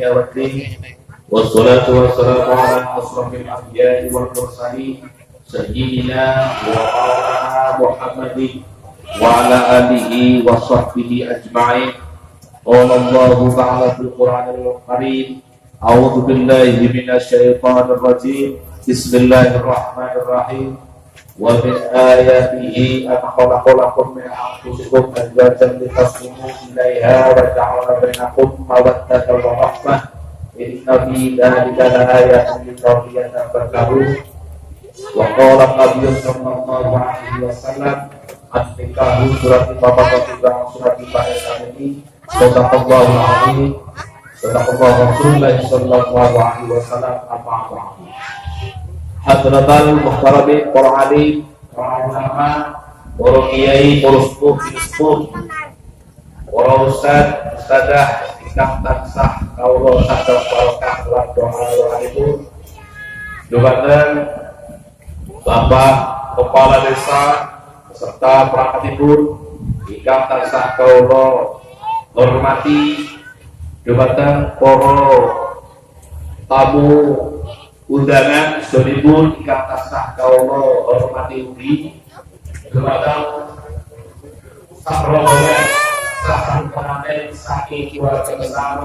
dunya waddin. Wassalatu wassalamu ala asrofil anbiya'i wal mursalin sayyidina wa maulana Muhammadin wa ala alihi wa sahbihi ajma'in. Qala Allahu ta'ala fil Qur'anil Karim, a'udzu billahi minasy syaithanir rajim. Bismillahirrahmanirrahim. Wa min ayatihi an khalaqa lakum min anfusikum azwajan litaskunu ilaiha wa ja'ala bainakum mawaddatan wa rahmah. Inna fi dzalika laayatin liqaumin yatafakkarun. Wa qala Nabi sallallahu alaihi wasallam, "At-nikahu surat 43 surat Al-Baqarah." Sadaqallahu alaihi sadaqallahu Rasulullah sallallahu alaihi wasallam. Apa-apa Hadratul Muhtaramin, para alim, para ulama, para kiai, para sepuh, para ustaz, ustazah, ingkang tansah kawula saged barokah lan doa itu. Dumateng Bapak Kepala Desa beserta perangkatipun ingkang tansah kawula hormati, dumateng para tamu undangan sedheripun ingkang tansah kawula hormati ugi, dumateng sarombongan saking pengantin saking keluarga besar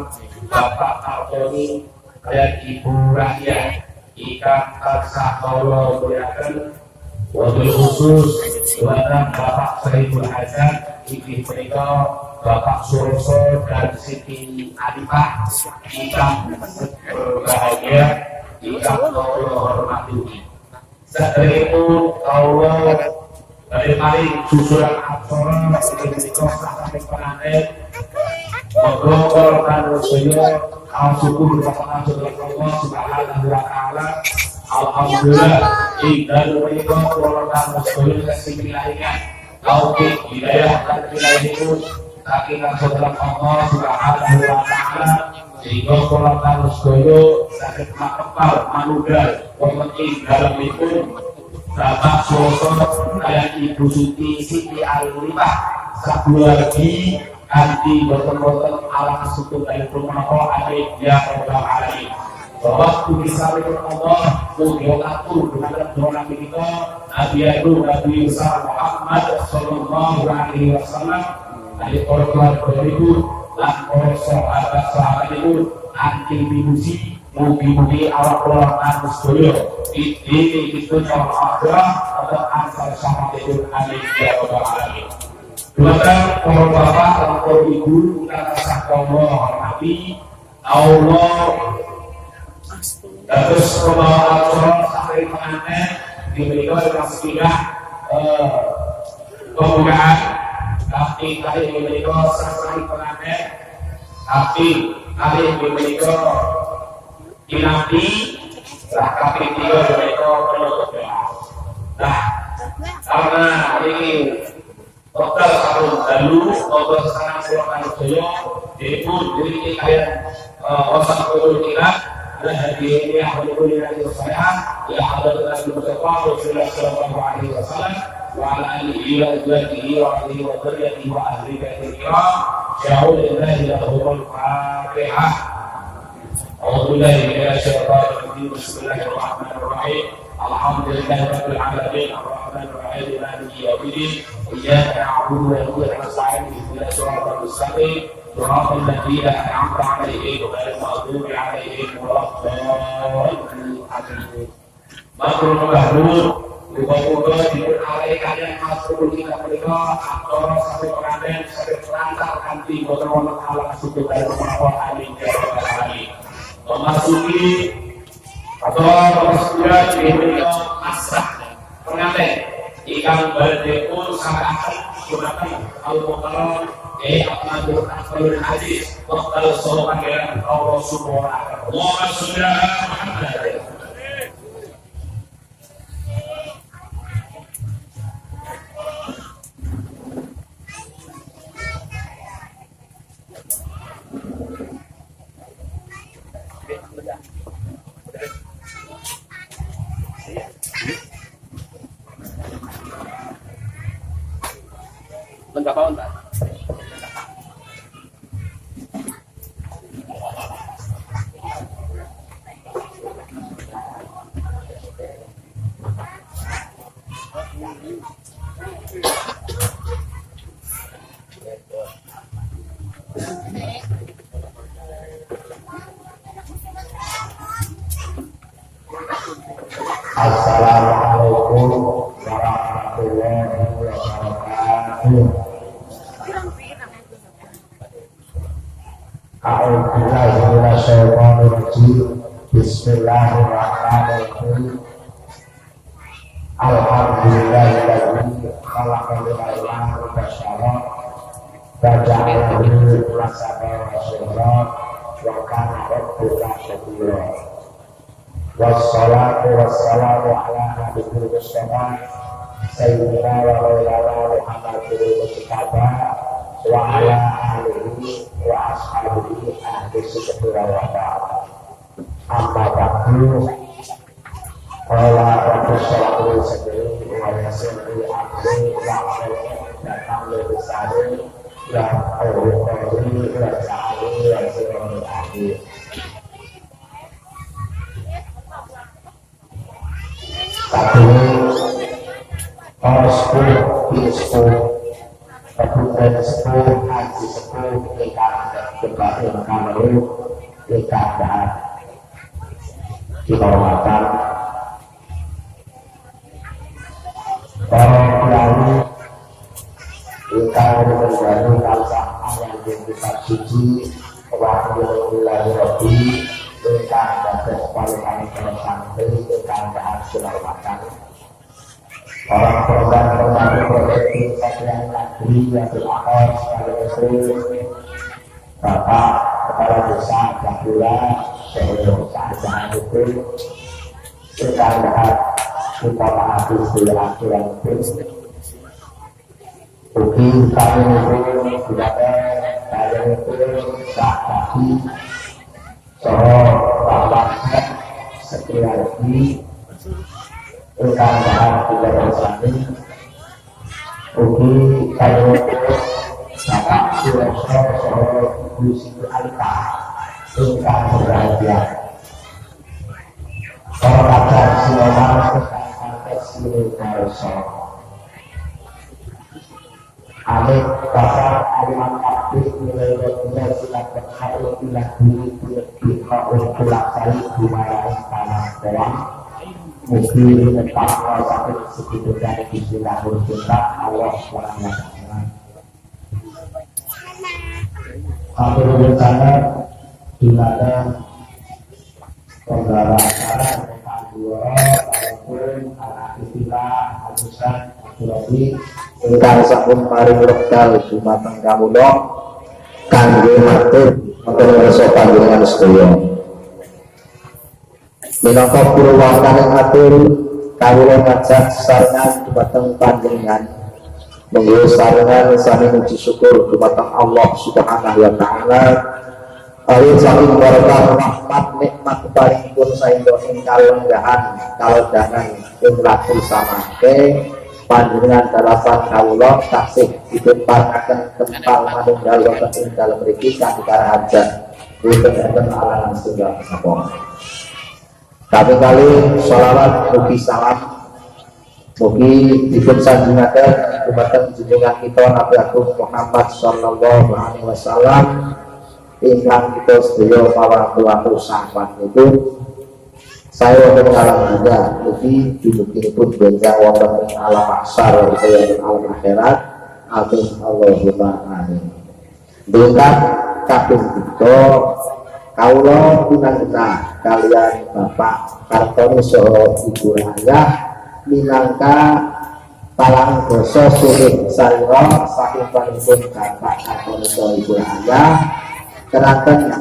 Bapak Kartoni dan Ibu Rahya ingkang tansah kawula muliaken, wabil khusus dumateng Bapak Saiful Hajat inggih punika Bapak Suroso dan Siti Adipah ingkang berbahagia, ingkang kawula hormati. Saderengipun kawula badhe paring susulan acara punika saking pengantin. Monggo para panuwun syukur kepada Allah Subhanahu wa taala. Alhamdulillah ingkang punika kula panuwun sing ilahingan taufik hidayah lan ilahinipun saking saudara Allah Subhanahu wa taala, sehingga kula panuwun saged makepal manunggal wonten ing dalemipun Bapak Suroso kaliyan Ibu Siti Alulipah sakeluargi kanthi boten-boten ala setunggalipun menapa amin ya rabbal alamin. Bahwa puji salipun Allah mugi atur dumateng doa kita Nabi besar Muhammad sallallahu alaihi wasallam, dari orang beribu dan para sahabat itu anti bimusi mugi-mugi awak keluarga muslim ini itu cara ada atau ansar sama itu amin ya rabbal alamin. Dumateng para bapak dan para ibu ingkang tansah kawula hormati, Allah terus acara sampai pengantin diberikan dengan sekitar pembukaan. Tapi kali ini sampai pengantin, tapi kali ini dinanti lah kali ini penutup doa. Nah, karena ini total tahun lalu total sekarang silakan saya diikut jadi kalian otak kira hadiah ini yang boleh saya ya adalah Mustafa Rasulullah sallallahu alaihi wasallam wa ala alihi wa azwajihi wa alihi wa dzurriyyatihi wa ahli baitihi syahud lillahi lahul fatihah. A'udzu billahi minasyaitonir rajim. Bismillahirrahmanirrahim. Alhamdulillahirabbil alamin arrahmanir rahim maliki yaumiddin iyyaka na'budu wa iyyaka nasta'in ihdinas siratal mustaqim صراط الذين أنعمت عليهم غير المغضوب عليهم ولا الضالين. Matur nuwun, muga-muga dipunalihkan yang masuk kita menika antara satu pengantin saged lancar kanthi boten wonten halang suku dari menapa amin ya rabbal alamin. Memasuki atau memasuki menika asrah pengantin ingkang badhe pun sangat gunakan al-mukarram Abdul Aziz Wakil Sopan dengan Allah Subhanahu wa ta'ala. Berapa tahun, Pak? Assalamualaikum warahmatullahi wabarakatuh. A'udzubillahi minasyaitonir rajim. Bismillahirrahmanirrahim. Alhamdulillahilladzi khalaqal ibada wa basyara wa ja'alahu rasaban wa syura wa kana rabbuka syakura. Wassalatu wassalamu ala nabiyil mustafa sayyidina wa maulana Muhammadin mustafa wa ala alihi wa ashabihi ahli sidqi wa wafa'ah. Amma ba'du. Qala rabbi shrah li sadri wa yassir li amri wahlul 'uqdatam min lisani yafqahu qawli waj'alni waziran min ahli. Satu para sepuh kebutuhan sepuh haji sepuh ingkang kebahagiaan kamalu ingkang dahat dihormatan para kiai ingkang menjadi tansah ayat kitab suci Alhamdulillahi Rabbi ingkang dados paling santri ingkang dahat dihormatan orang korban proteksi Satuan Negeri Yadul Akhir sekaligus Bapak Kepala Desa Jabula Seluruh Sahaja itu ingkang dahat kita maafkan segala aturan itu. Ugi kami itu tidak ada itu sah kaki soal bahwa sekali lagi ingkang dahat tidak bersani. Ugi kami itu Bapak Suroso soal Ibu Siti Alita ingkang berbahagia. Para kacar silakan Amin. Bapak Aliman Abdi nilai benar silakan harus dilakukan untuk pelaksanaan dimana tanah dalam mungkin tentang sakit segitu dari Bismillahirrahmanirrahim. Allah SWT. Hampir bersama di mana penggarap acara dengan dua ataupun anak istilah anusan Abdurrahim ingkang sampun paring wekdal dumateng kawula kangge matur wonten ngarsa panjenengan sedaya. Minangka purwakan atur kawula ngajak sarengan dumateng panjenengan monggo sarengan sami muji syukur dumateng Allah Subhanahu wa taala. Awit saking barokah rahmat nikmat paringipun saengga ing kalenggahan kalodhangan ing laku samangke panjenengan dalapan kawula taksih dipunparingaken tempal manunggal wonten ing dalem mriki kanthi karaharjan wonten alangan setunggal menapa. Kali sholawat mugi salam mugi dipun sanjungaken dumateng junjungan kita Nabi Agung Muhammad sallallahu alaihi wasallam ingkang kita sedaya para sahabat itu. Saya wonten alam dunya ugi dumugi-pun benjang wonten ing alam mahsyar utawi alam akhirat. Amin Allahumma amin. Dengan kaping 3 kawula pinanggena kalian Bapak Kartoni saha Ibu Rayah minangka palang basa sulit sarira saking panipun Bapak Kartoni saha Ibu Rayah kenaken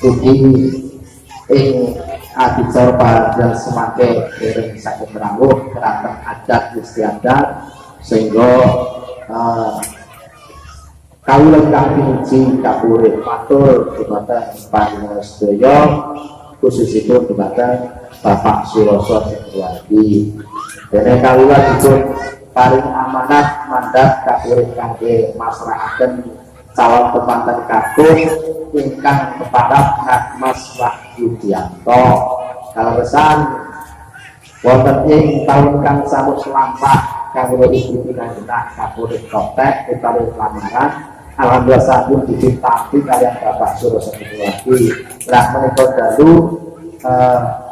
ugi ing adicara panjenengan semake dereng saged rawuh kenaken adat istiadat sehingga kawula ingkang pinuji kapurih matur dumateng panjenengan sedaya khususipun dumateng Bapak Suroso Sekriyadi. Dene kawula dipun paring amanat mandat kapurih kangge masrahaken calon temanten kakung ingkang kepada Mas Wahyudianto kaleresan wonten ing taun kang sampun lampah kawula ibu pinanggena kapurih kotek utawi lamaran alhamdulillah sampun ditampi kalian Bapak Suroso lagi. Lah menika dalu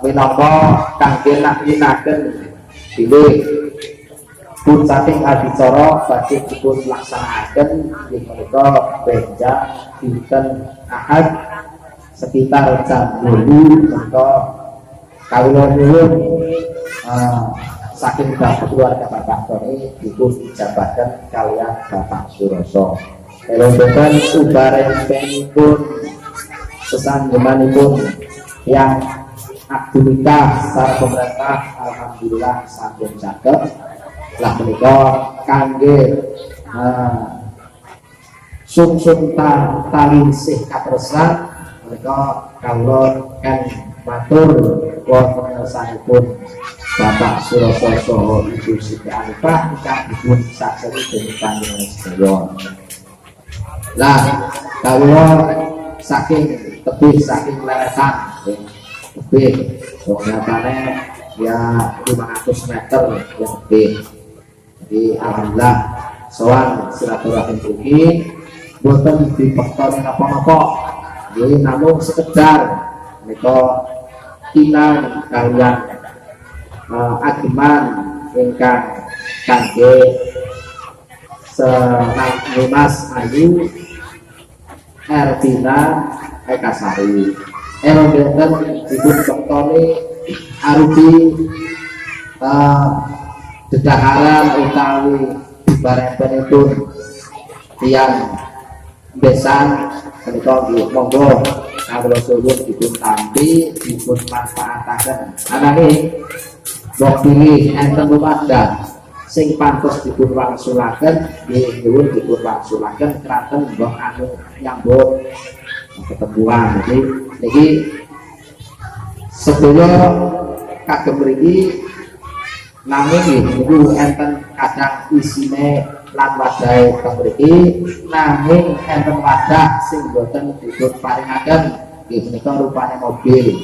minangka kangge nakinaken bilih pun saking adicara badhe dipun laksanakaken inggih menika benjang dinten Ahad sekitar jam 8 menika kawula nyuwun saking bapak keluarga Bapak Tony dipun dijabatkan kalian Bapak Suroso. Elombekan ubarenipun sesanggemanipun yang aktivitas secara pemerintah alhamdulillah sampun cakep. Lah menika kangge sungsung talingsih katresnan menika kawula kan matur wonten ngersanipun Bapak Suroso saha Ibu Siti Anifah ingkang dipun sakseni dening panjenengan sedaya. Lah kawula saking tebih saking leresan tebih nyatane ya 500 meter yang lebih. Jadi alhamdulillah soal silaturahim ugi boten dipekton napa-napa. Jadi namun sekedar menika kinang kalian ageman ingkang kangge Mas Ayu Ertina Ekasari elongeten dipun bektoni arupi dedakaran utawi barenipun tiyang besan menika monggo kawula suwun dipun tampi dipun manfaataken ananging wong pilih enten lumadan sing pantos dipun wangsulaken nggih nyuwun dipun wangsulaken kraton mbok anu nyambut ketemuan. Jadi niki sedaya kagem mriki nanging niku enten kadang isine lan wadahe teng mriki nanging enten wadah sing boten dipun paringaken nggih menika rupane mobil.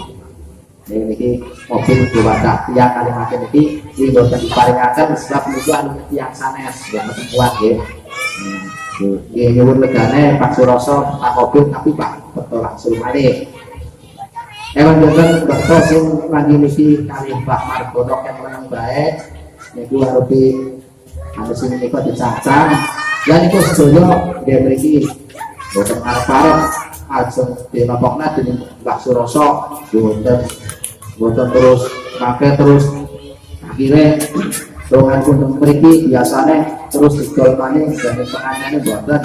Niki mobil wadah tiyang kalimaken niki boten diparingaken sebab niku anu tiyang sanes boten kuat nggih. Nggih nyuwun legane Pak Suroso tak mobil tapi Pak betul langsung malih. Ewan boten betul sing lagi niki kali Mbah Margono yang menang baik niku arupi anu sing niku dicacang lan niku sedaya nggih mriki boten arep-arep ajeng dinopokna dening Mbah Suroso boten terus pakai terus akhirnya dongan pun mriki biasane terus digol maning dan penanyane boten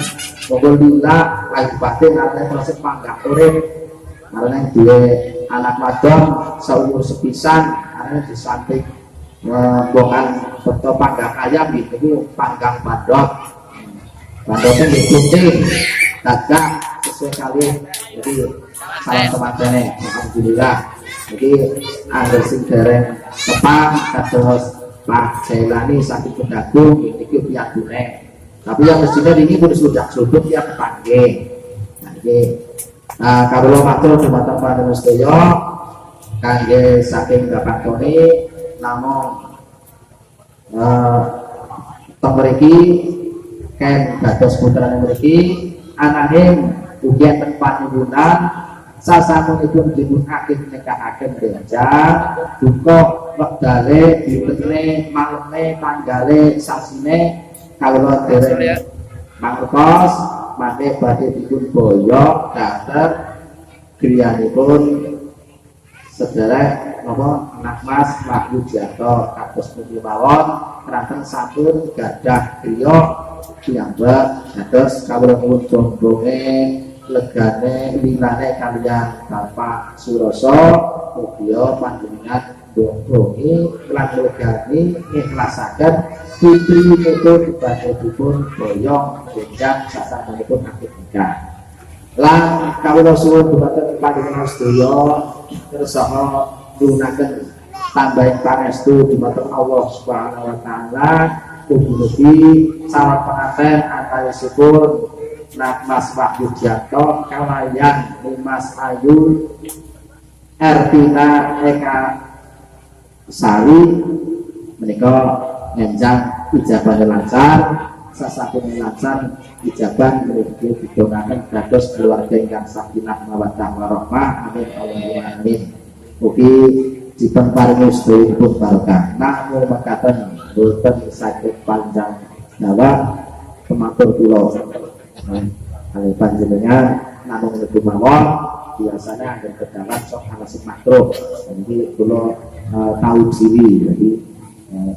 monggo lila ayu batin arep proses panggah urip karena duwe anak wadon saumur sepisan arep di samping mbongan foto panggah ayam itu panggang bandot bandotnya diikuti dadak sesuai kali jadi salam teman-teman alhamdulillah jadi ada sing dereng tepang kados Pak Jailani saking Kedagung iki piyadune. Tapi yang mestinya ini pun sudah sudut ya kepanggih. Nah iki kawula matur dumateng panjenengan sedaya kangge saking Bapak Tony namung teng mriki ken dados putrane mriki ananging ugi enten panyuwunan sasampunipun dipun akeh nekahaken benjang duka wektale ditene malene tanggale sasine kawula dereng mangkos mate badhe dipun boyok dhateng griyanipun sedherek napa Mas Wahyu Jarto kados pundi mawon kraton sampun gadah griya piyambak dados kawula nyuwun jombonge legane lilane kalian Bapak Suroso mugia panjenengan ndonga lan legane ikhlasaken putri niku badhe dipun boyong benjang sasampunipun akikah lan kawula suwun dhumateng panjenengan sedaya kersaha nyuwunaken tambahin pangestu dhumateng Allah Subhanahu wa taala ugi-ugi salah penganten antawisipun Mas Wahyu Jarto kalayan Mas Ayu Ertina Eka Sari menika ngenjang ijabah lancar sasapun lancar ijabah menika didongaaken dados keluarga ingkang sakinah mawaddah warahmah. Amin Allahumma amin. Mugi dipun paringi sedaya barokah. Namung mekaten boten saged panjang dawa kematur kula kali panjenengan namung metu mawon biasanya ada kedalam sok halasip makro. Jadi kula tahu sini jadi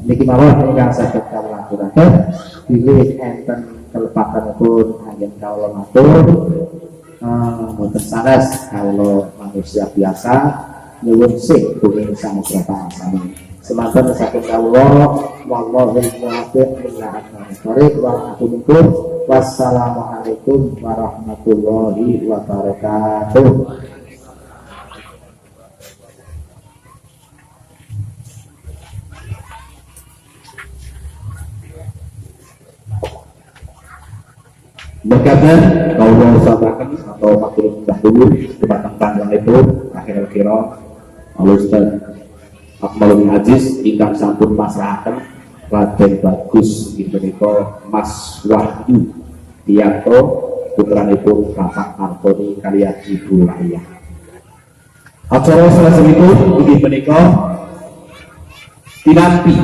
niki mawon ingkang saged kawula aturaken bilih enten kelepatanipun anggen kawula matur boten sanes kawula manusia biasa nyuwun sih kuwi sang Bapak sami semanten saking kawula wallahu muwaffiq ila aqwamit wa atunukum wassalamualaikum warahmatullahi wabarakatuh. Berkata kaulah sahabatkan atau maklum dahulu kebatang panjang itu akhir-akhir Al-Ustaz Akmalul Aziz ingkang sampun masrahaken Raden Bagus menika Mas Wahyu Dianto putranipun Bapak Antoni kaliyan Ibu Raya. Acara salajengipun inggih menika tinampi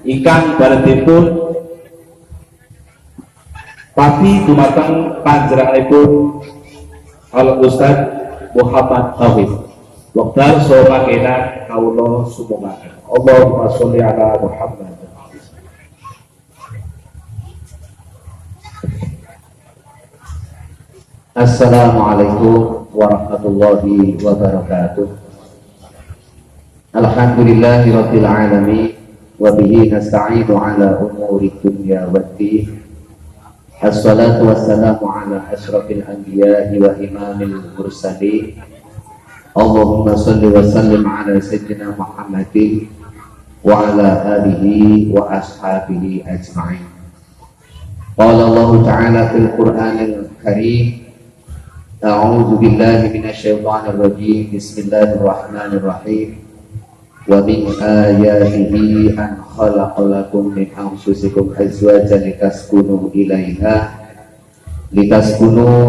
ingkang barenipun pati dumateng panjenenganipun Al-Ustaz Muhammad Tauhid. Wekdal saha kenan kawula sumogaken. Allahumma sholli ala Muhammad. Assalamualaikum warahmatullahi wabarakatuh. Alhamdulillahirabbil alamin wa bihi nasta'inu ala umuri dunya waddin. Assalatu wassalamu ala asyrafil anbiya'i wa imamil mursalin. Allahumma salli wa sallim ala sayyidina Muhammadin wa ala alihi wa ashabihi ajma'in. Qala Allah ta'ala fil Qur'anil Karim A'udzu billahi minasy syaithanir rajim. Bismillahirrahmanir rahim. Wa min ayatihi an khalaqa lakum min anfusikum azwajan litaskunu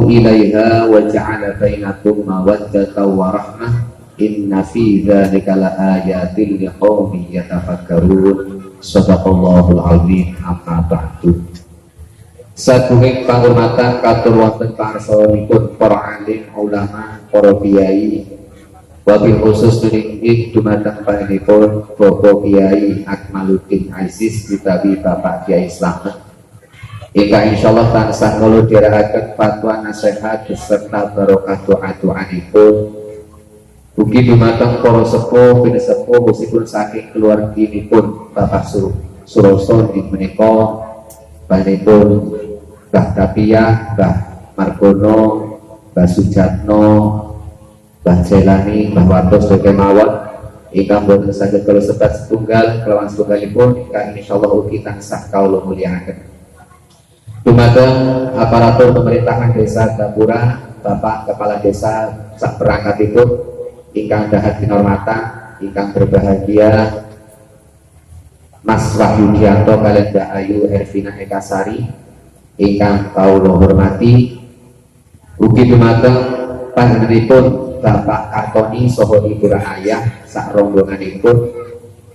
ilaiha wa ja'ala bainakum mawaddatan wa rahmah. Inna fi dzalika laayatin liqaumin yatafakkarun. Shadaqallahul azim. Amma ba'du. Sadurunge panghormatan katur wonten parsanipun para alim ulama, para kiai, wabil khusus niki dumateng panjenenganipun Bapak Kiai Akmaluddin Aziz utawi Bapak Kiai Slamet. Ingkang insyaallah tansah kula dherekaken fatwa nasihat beserta barokah doa-doanipun. Ugi dumateng para sepuh pinesepuh meskipun saking keluarginipun Bapak Suroso inggih menika panjenenganipun Mbah Tapiyah, Mbah Margono, Mbah Sujatno, Mbah Jelani, Mbah Watos kemawon ingkang boten saged kula sebat setunggal kelawan setunggalipun ingkang insyaallah ugi tansah kawula mulyakaken. Dumateng aparatur pemerintahan Desa Gapura, Bapak Kepala Desa sak perangkatipun ingkang dahat kinurmatan, ingkang berbahagia Mas Wahyu Dianto kaliyan Mbak Ayu Ervina Ekasari ingkang kawula hormati. Ugi dumateng panjenenganipun Bapak Kartoni saha Ibu Rahayah sak rombonganipun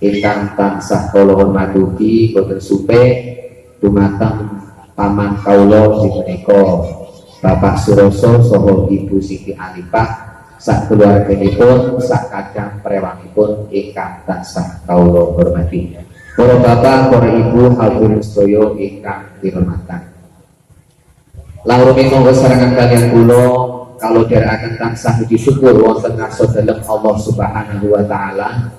ingkang tansah kawula hormati ugi boten supe dumateng paman kawula menika Bapak Suroso saha Ibu Siti Alipah sak keluarganipun sak kadang prewangipun ingkang tansah kawula hormati. Para bapak, para ibu, hadirin sedaya ingkang dirahmatan. Langsung monggo serangan kalian kula kalau dherekaken tansah puji syukur wonten ngarsa dalem Allah Subhanahu wa taala.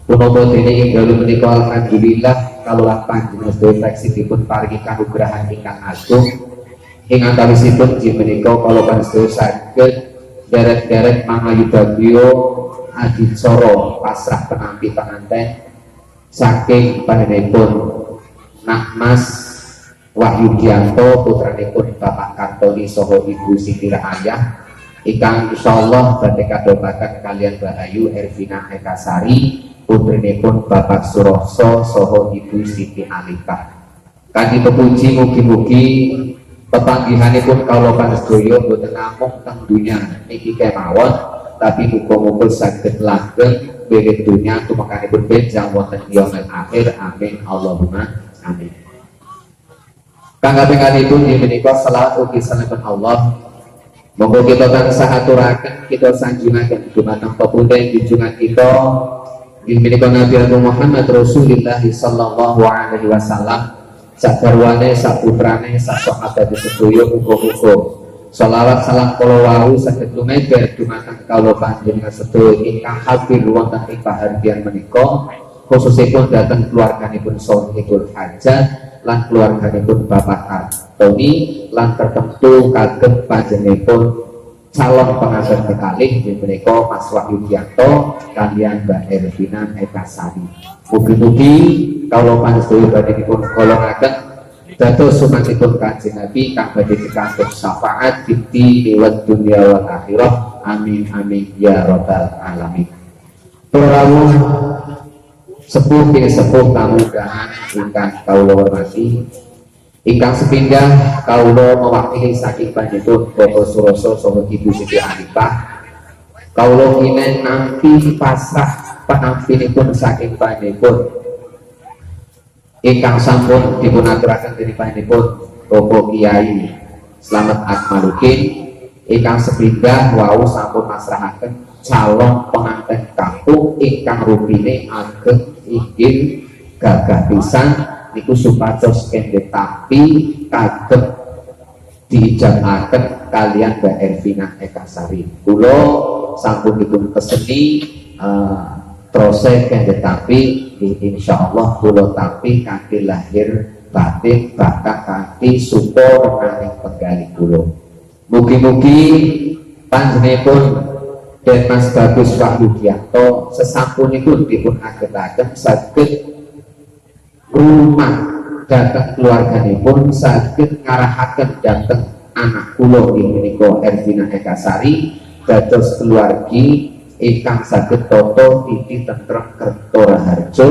Punapa dene ing dalu menika alhamdulillah kalau panjenengan sedaya taksipun paringi kanugrahan ingkang agung. Ing antawisipun inggih menika kalau panjenengan saged derek-derek mangayudagya adicara pasrah penampi penganten saking panjenenganipun Nak Mas Wahyu Dianto putranipun Bapak Kartoni saha Ibu Siti Rahayah ingkang insyaallah badhe kadhapaken kaliyan Mbak Ayu Ervina Ekasari putrinipun Bapak Suroso saha Ibu Siti Alipah. Kanthi pepuji mugi-mugi pepanggihanipun kawula pansedaya boten namung teng dunya niki kemawon, tapi muga-muga saged langgeng wiwit dunya tumekanipun benjang wonten yaumil akhir. Amin Allahumma amin. Kang kaping-kalihipun inggih menika selawat ugi sanesipun Allah. Monggo kita tansah aturaken, kita sanjungaken dumateng pepunten junjungan kita inggih menika Nabi Muhammad Rasulullah sallallahu alaihi wasallam, sagarwane, saputrane, sasahabat sedaya muga-muga selawat salam kula wau saged lumeber dumateng kawula panjenengan sedaya ingkang hadir wonten ing pahargyan menika, khususipun dhateng keluarganipun Shahihul Hajat lan keluarganipun Bapak Kartoni lan tertentu kagem panjenenganipun calon pengantin kekalih menika Mas Wahyu Dianto kaliyan Mbak Ervina Ekasari. Mugi-mugi kawula panjenengan badhe dipun golongaken dados sunatipun Kanjeng Nabi kang badhe pikantuk syafaat fiti wad dunya wal akhirah. Amin amin ya rabbal alamin. Rawuh sepuh tamu undangan ingkang kawula hormati, ingkang sepindah kawula mewakili saking panjenengan Bapak Suroso saha Ibu Siti Arifah, kawula kinen nampi pasrah penampinipun saking panjenengan ingkang sampun dipun aturaken dening panjenengan Bapak Kiai Slamet Akmaluddin, ingkang sepindah wau sampun masrahaken calon pengantin kampung ingkang rupine ageng inggih gagah pisan niku supados kengge tapi kagem dijamaken kalian Mbak Ervina Ekasari. Kula sampun dipun peseni proses kengge tapi insyaallah kula tapi kanthi lahir batin bakal kanthi support nanging penggali kula. Mugi-mugi panjenenganipun dan Mas Bagus Wahyu Dianto sesampunipun dipun agetaken saged rumah dhateng keluarganipun, saged ngarahaken dhateng anak kula menika Ervina Ekasari dados keluargi ingkang saged tata titi tentrem kerto raharjo,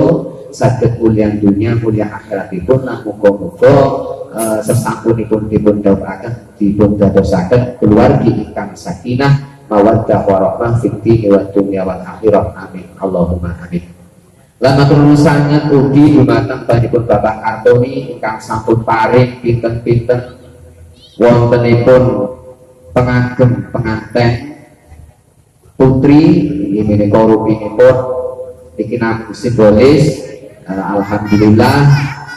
saged mulyang dunya mulyang akhiratipun lan muga-muga sesampunipun dipun dawuhaken dipun dadosaken keluargi ingkang sakinah mawaddah warahmah fid wa dunya wal akhirah. Amin Allahumma amin. Lan matur nuwun sanget ugi dumateng panjenengan Bapak Kartoni ingkang sampun paring pinten-pinten wontenipun pengagem penganten putri inggih menika rupinipun iki namung simbolis. Alhamdulillah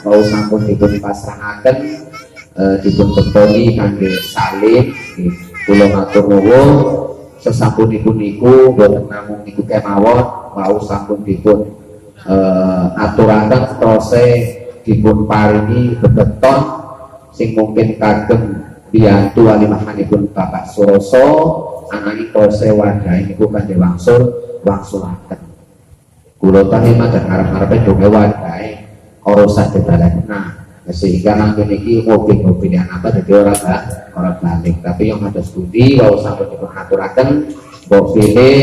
wau sampun dipun pasrahaken dipun betoni kangge salib. Kula matur nuwun sesampunipun niku boten namung niku kemawon wau sampun dipun aturaken proses dipun paringi bebeton sing mungkin kagem biyantu walimahanipun Bapak Suroso ananging proses wadahe niku kanthi wangsulaken. Kula tahe madhep ngarep-ngarepe donge wadahe ora saged balen. Nah, sehingga nanti niki mobil-mobil yang apa jadi orang balik, tapi yang ada studi wau sampun dipun aturaken mbok pilih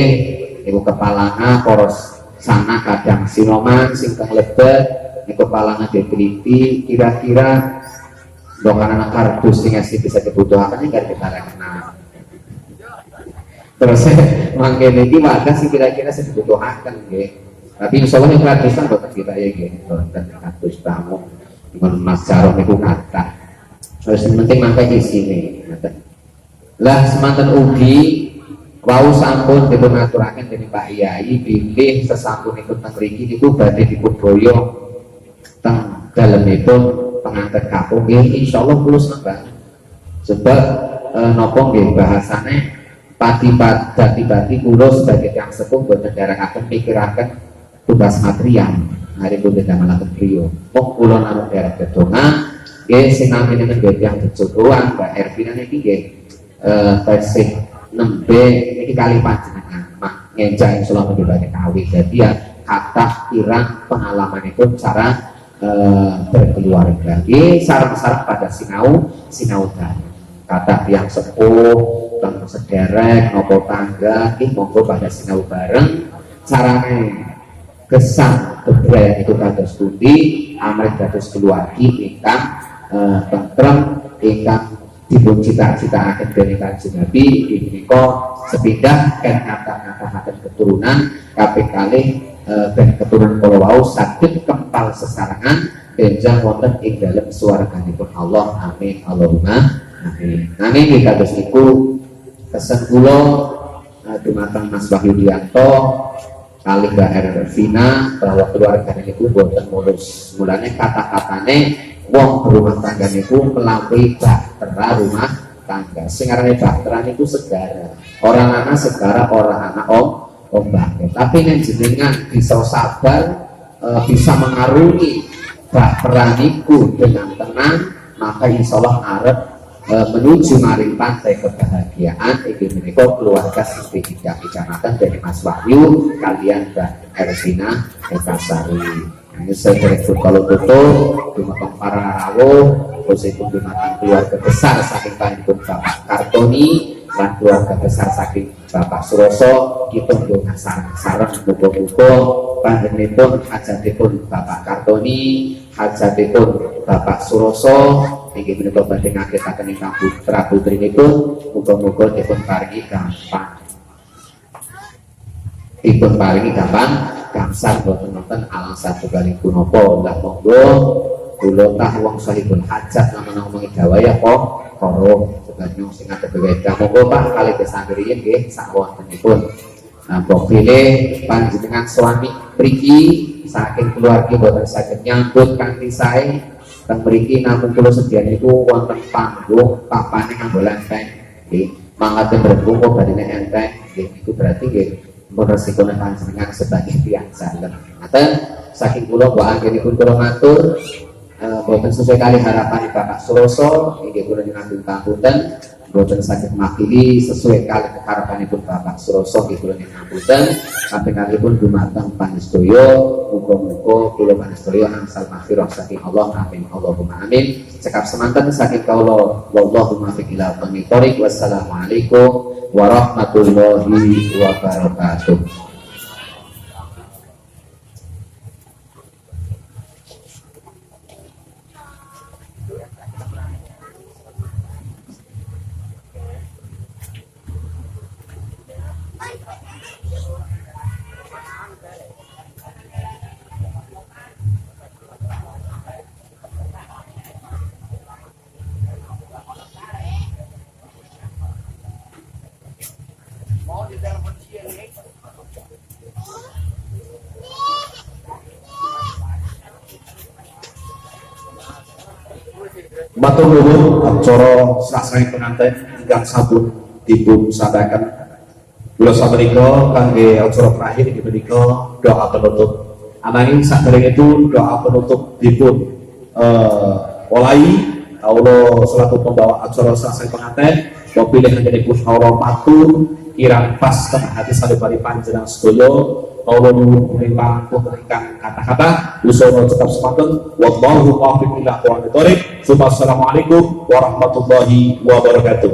niku kepalana poros sana kadang sinoman sing teng lebet niku kepalana diteliti kira-kira anak kardus sing bisa dibutuhkan ini kan dibareng. Nah terus mangke niki wadah sing kira-kira sing dibutuhkan nggih, tapi insyaallah yang kardusan boten kita ya nggih boten kardus tamu Mas Jarong itu kata harus penting mangke isine lah semanten ugi wau sampun dipun aturaken dening Pak Yai pilih sesampunipun teng mriki niku badhe dipun boyo teng dalemipun pengantin kampung nggih insyaallah kula seneng banget sebab napa nggih bahasane pati-pati kula sebagai yang sepuh boten derekaken mikiraken tugas material. Hari pun tidak melakukan beliau. Kok pulau namun daerah kedonga, ge sinami dengan yang berjodohan, Mbak Ervina ini ge versi 6B ini kali panjenengan, mak ngenjang selama dibagi kawin. Jadi ya kata kirang pengalaman itu cara berkeluarga. Ge sarang-sarang pada sinau tadi. Kata yang sepuh, tentang sederek, nopo tangga, ini monggo pada sinau bareng, caranya kesan keberanian itu kata studi amrih dados keluargi ingkang tentrem ingkang dipun cita-citakaken dening Kanjeng Nabi inggih menika sepindah ken ngata-ngataken keturunan kaping kalih ben keturunan kala wau saged kempal sesarengan benjang wonten ing dalem swarganipun Allah. Amin Allahumma amin. Nanging kados niku pesen kula dumateng Mas Wahyudianto kali Mbak Ervina bahwa keluarga niku boten mulus. Mulane kata-katane wong berumah tangga niku melampaui bahtera rumah tangga. Sing arane bahtera niku segara. Orang anak segara, orang anak ombak. Tapi nek jenengan bisa sabar, bisa mengarungi bahtera niku dengan tenang, maka insyaallah arep menuju maring pantai kebahagiaan. Iki menika keluarga seperti kecamatan dari Mas Wahyu kalian Mbak Ervina Ekasari. Ini saya direktur kalau tutup dimakan para rawuh, khususipun dimakan keluarga besar saking panjenengan Bapak Kartoni dan keluarga besar saking Bapak Suroso. Kita dengan sarang muga-muga panjenenganipun hajatipun Bapak Kartoni, hajatipun Bapak Suroso inggih menika badhe ngagetaken ingkang putra putrinipun, muga-muga dipun paringi gampang gangsal boten wonten alang satunggaling punapa. Lah monggo kula tah wong sahibul hajat namung ngomongi dawaya kok karo sebanyu sing ada beda. Monggo Pak kali kesangriyen nggih sak wontenipun. Mbok pilih panjenengan suami mriki saking keluarga boten saged nyambut kanthi sae. Teng mriki namung kula sedyan niku wonten panggung papane nganggo lempeng nggih. Mangate berbuka badine enteng nggih niku berarti nggih mun resikone panjenengan sebagai tiyang saleh. Ngaten saking kula mbok anggenipun kula matur boten sesuai kali harapan Bapak Suroso inggih kula nyuwun pangapunten boten saged makili sesuai kali harapanipun Bapak Suroso inggih kula nyuwun pangapunten kaping kalihipun dumateng panjenengan muga-muga kula panjenengan angsal maghfirah saking Allah. Amin Allahumma amin. Cekap semanten saking kawula wallahu muwaffiq ila aqwamit thoriq. Wassalamualaikum warahmatullahi wabarakatuh. Matur nuwun acara sasraning pengantin ingkang sampun dipun sadakan. Kula samenika kangge acara terakhir inggih menika doa penutup. Ananging sadereng itu doa penutup dipun mulai kawula selaku pembawa acara sasraning pengantin kula pilih anggenipun kawula matur kirang pas teng hati salebari panjenengan sedaya. Kawula nuwun ing pangapunten ingkang kata-kata usaha tetap semanten. Wallahu muwaffiq ila aqwamit thoriq. Assalamualaikum warahmatullahi wabarakatuh.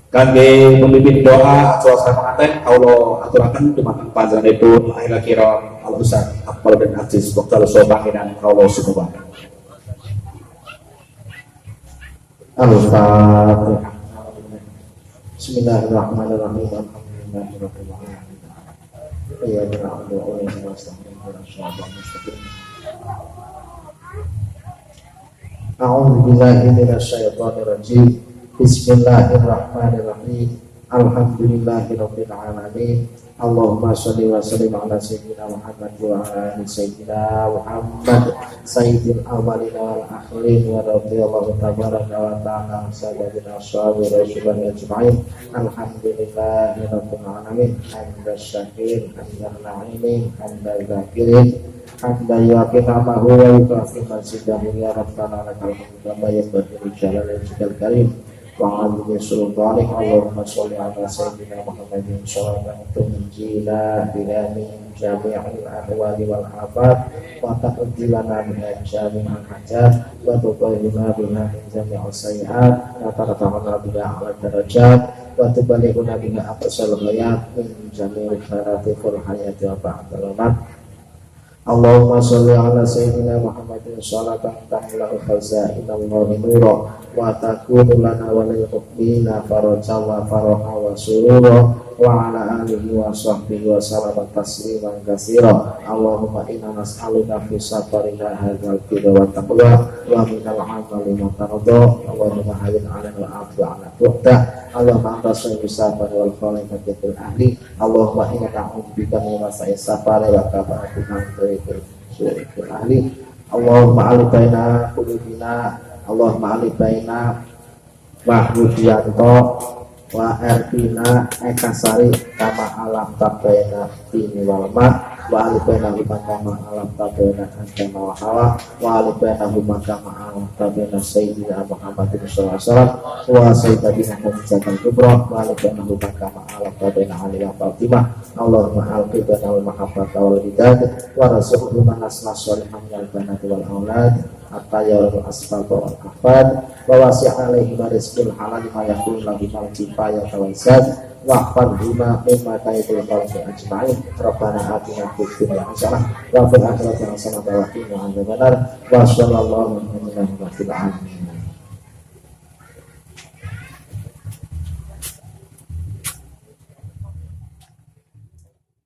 Kangge memimpin doa acara saya pengantin kawula aturaken dumateng panjenenganipun akhir kira Al Ustaz Akmal bin Aziz Dr. Sobanginan kawula sumebah. Al Ustaz. Bismillahirrahmanirrahim. Alhamdulillahirabbil alamin. Ya na'budu wa nasta'inu A'udzu billahi minasy syaithanir rajim. Bismillahirrahmanirrahim. Alhamdulillahirabbil alamin. Allahumma shalli wa sallim ala sayyidina Muhammad wa ala ali sayyidina Muhammad sayyidil awwalin wal akhirin wa radhiyallahu tabaraka wa ta'ala sayyidina ashabi rasulullah ajma'in. Alhamdulillahirabbil alamin. Hamdan syakir, hamdan na'imin, hamdan zakirin, hamdan yu'aqimahu wa yukafi masjidahu ya rabbana lakal hamdu wa yanbaghi jalal wajhikal karim wa 'azimi sultanik. Allahumma sholli ala sayyidina Muhammadin sallallahu tunjina bilamin jami'il ahwali wal afat wa taqdilana min jami'il hajat wa tuqayyina biha min jami'il sayyi'at wa tarfa'una biha 'ala darajat wa tubalighuna biha aqsal ghayat min jami'il khairat fil hayati wa ba'dal mamat. Allahumma sholli ala sayyidina Muhammadin sholatan tamla'u khazainal Allahi nura wa takunu lana wa lil mu'minina faraja wa faraha wa surura wa ala alihi wa sahbihi wa salama tasliman katsira. Allahumma inna nas'aluka fi safarina hadzal birra wa taqwa wa minal amali ma tarda. Allahumma hayyin 'ala al-'afwi 'ala tu'ta. Allahumma anta sayyidus safar wal khalifati fil ahli. Allahumma inna na'udzubika min masa'i safar wa kafatina fil ahli. Allahumma alibaina qulubina, Allahumma alibaina mahrudiyanto wa erbina ekasari kama alam tabayna tini walma wa alibaina huma kama alam tabayna antama wa hawa wa alibaina huma kama alam tabayna sayyidina Muhammadin sallallahu alaihi wasallam wa sayyidina Muhammadin kubra wa alibaina huma kama alam tabayna Ali wa Fatimah. Allahumma alqibana wal mahabbata wal hidayah wa razuqna nasla sholihan wal banati wal aulad hatta yarul asfal wal afad wa wasi' alaihi rizqul halal ma yakun lahu mal kifayah tawasad wa qadhuma mimma tayyibul qalbi ajma'in. Rabbana atina fid dunya hasanah wa fil akhirati hasanah wa qina adzabannar wa sallallahu alaihi wa sallam.